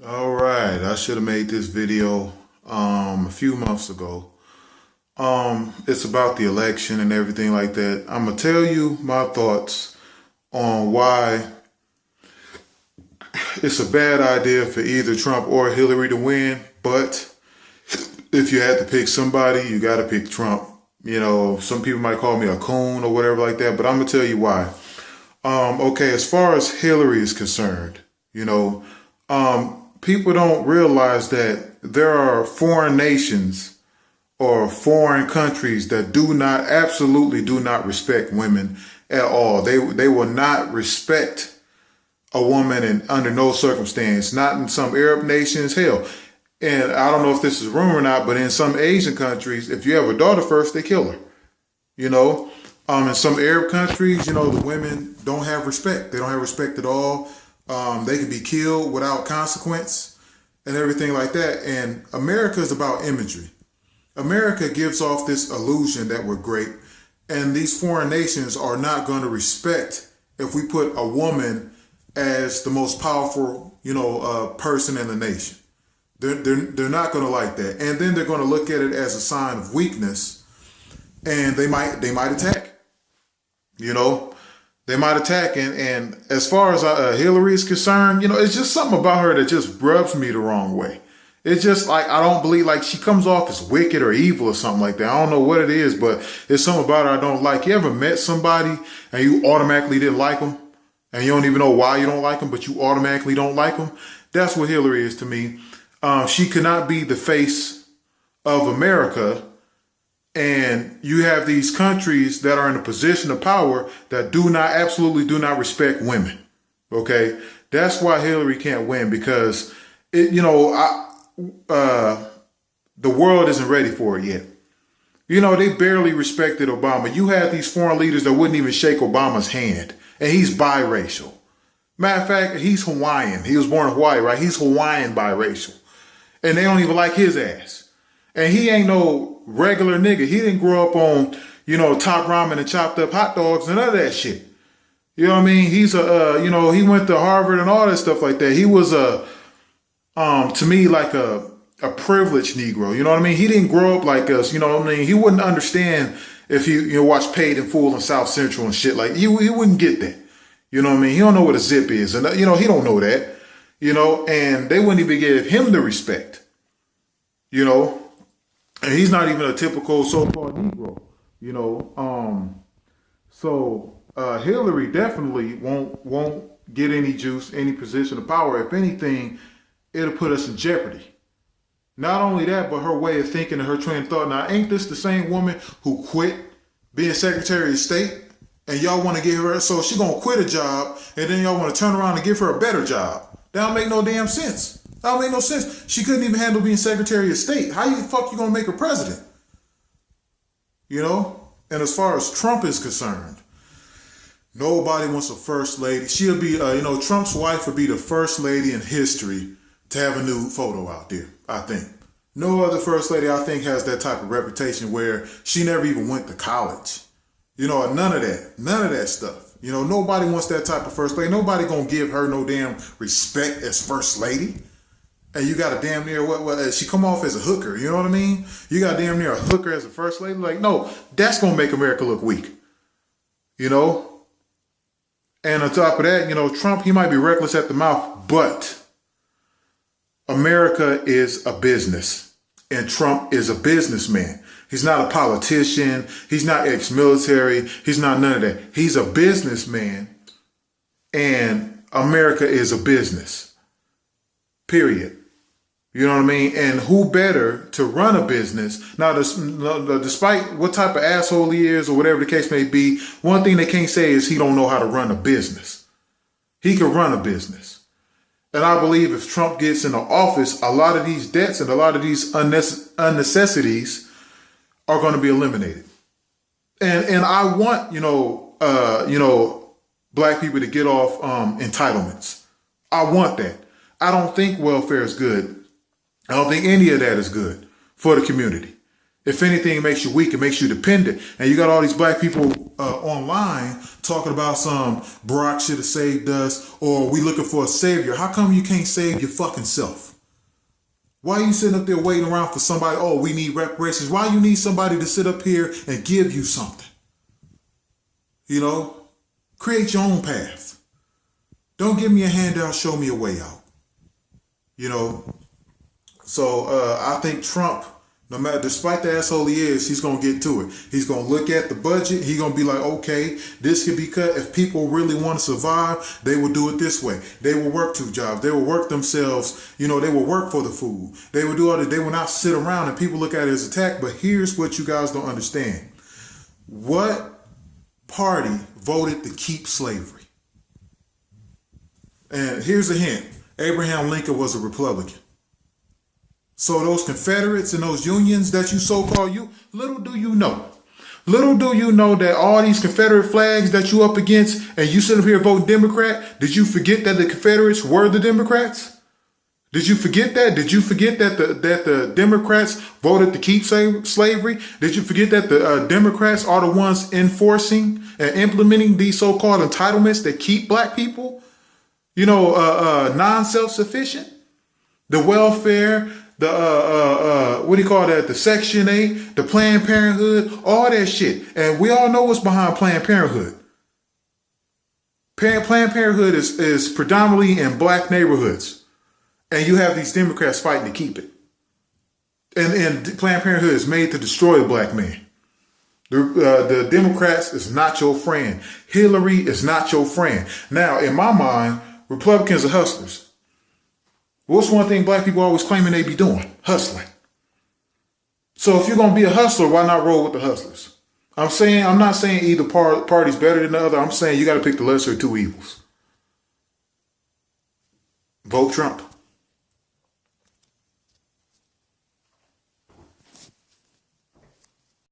All right, I should have made this video a few months ago. It's about the election and everything like that. I'm gonna tell you my thoughts on why it's a bad idea for either Trump or Hillary to win. But if you had to pick somebody, you got to pick Trump. You know, some people might call me a coon or whatever like that, but I'm gonna tell you why. Okay, as far as Hillary is concerned, you know, people don't realize that there are foreign nations or foreign countries that absolutely do not respect women at all. They will not respect a woman in under no circumstance, not in some Arab nations, hell. And I don't know if this is rumor or not, but in some Asian countries, if you have a daughter first, they kill her. You know, in some Arab countries, you know, the women don't have respect. They don't have respect at all. They can be killed without consequence and everything like that. And America is about imagery. America gives off this illusion that we're great. And these foreign nations are not going to respect if we put a woman as the most powerful, person in the nation. They're not going to like that. And then they're going to look at it as a sign of weakness, and they might attack. You know, they might attack. And as far as Hillary is concerned, you know, it's just something about her that just rubs me the wrong way. It's just like, I don't believe, like, she comes off as wicked or evil or something like that. I don't know what it is, but it's something about her I don't like. You ever met somebody and you automatically didn't like them, and you don't even know why you don't like them, but you automatically don't like them? That's what Hillary is to me. She cannot be the face of America, and you have these countries that are in a position of power that absolutely do not respect women. Okay, that's why Hillary can't win, because the world isn't ready for it yet. You know, they barely respected Obama. You had these foreign leaders that wouldn't even shake Obama's hand, and he's biracial. Matter of fact, he's Hawaiian. He was born in Hawaii, right? He's Hawaiian biracial. And they don't even like his ass. And he ain't no regular nigga. He didn't grow up on, top ramen and chopped up hot dogs and none of that shit. You know what I mean? He's he went to Harvard and all that stuff like that. He was to me, like a privileged Negro. You know what I mean? He didn't grow up like us. You know what I mean? He wouldn't understand if he watched Paid in Full in South Central and shit. Like, he wouldn't get that. You know what I mean? He don't know what a zip is. And, he don't know that. And they wouldn't even give him the respect, and he's not even a typical so-called Negro, so Hillary definitely won't get any juice, any position of power. If anything, it'll put us in jeopardy. Not only that, but her way of thinking and her train of thought. Now, ain't this the same woman who quit being Secretary of State? And y'all want to give her, so she gonna quit a job, and then y'all want to turn around and give her a better job. That don't make no damn sense. That don't make no sense. She couldn't even handle being Secretary of State. How you fuck you gonna make her president? And as far as Trump is concerned, nobody wants a first lady. She'll be, Trump's wife would be the first lady in history to have a nude photo out there, I think. No other first lady, I think, has that type of reputation where she never even went to college. None of that stuff. Nobody wants that type of first lady. Nobody gonna give her no damn respect as first lady. And you got a damn near, she come off as a hooker, you know what I mean? You got damn near a hooker as a first lady. Like, no, that's gonna make America look weak. And on top of that, Trump, he might be reckless at the mouth, but America is a business, and Trump is a businessman. He's not a politician. He's not ex-military. He's not none of that. He's a businessman, and America is a business. Period. You know what I mean? And who better to run a business? Now, despite what type of asshole he is or whatever the case may be, one thing they can't say is he don't know how to run a business. He can run a business. And I believe if Trump gets into office, a lot of these debts and a lot of these unnecessities are going to be eliminated. And I want, black people to get off entitlements. I want that. I don't think welfare is good. I don't think any of that is good for the community. If anything, it makes you weak. It makes you dependent. And you got all these black people online talking about some Barack should have saved us, or we looking for a savior. How come you can't save your fucking self? Why are you sitting up there waiting around for somebody? Oh, we need reparations. Why you need somebody to sit up here and give you something? You know, create your own path. Don't give me a handout. Show me a way out. You know, so I think Trump, no matter, despite the asshole he is, he's going to get to it. He's going to look at the budget. He's going to be like, okay, this could be cut. If people really want to survive, they will do it this way. They will work 2 jobs. They will work themselves. You know, they will work for the food. They will do all that. They will not sit around and people look at it as attack. But here's what you guys don't understand. What party voted to keep slavery? And here's a hint. Abraham Lincoln was a Republican. So those Confederates and those unions that you so-called little do you know that all these Confederate flags that you up against and you sit up here voting Democrat, did you forget that the Confederates were the Democrats? Did you forget that? Did you forget that the Democrats voted to keep slavery? Did you forget that the Democrats are the ones enforcing and implementing these so-called entitlements that keep black people, non-self-sufficient? The welfare, what do you call that? The Section 8, the Planned Parenthood, all that shit. And we all know what's behind Planned Parenthood. Planned Parenthood is predominantly in black neighborhoods. And you have these Democrats fighting to keep it. And Planned Parenthood is made to destroy the black man. The Democrats is not your friend. Hillary is not your friend. Now, in my mind, Republicans are hustlers. What's one thing black people always claiming they be doing? Hustling. So if you're going to be a hustler, why not roll with the hustlers? I'm not saying either party's better than the other. I'm saying you got to pick the lesser of 2 evils. Vote Trump.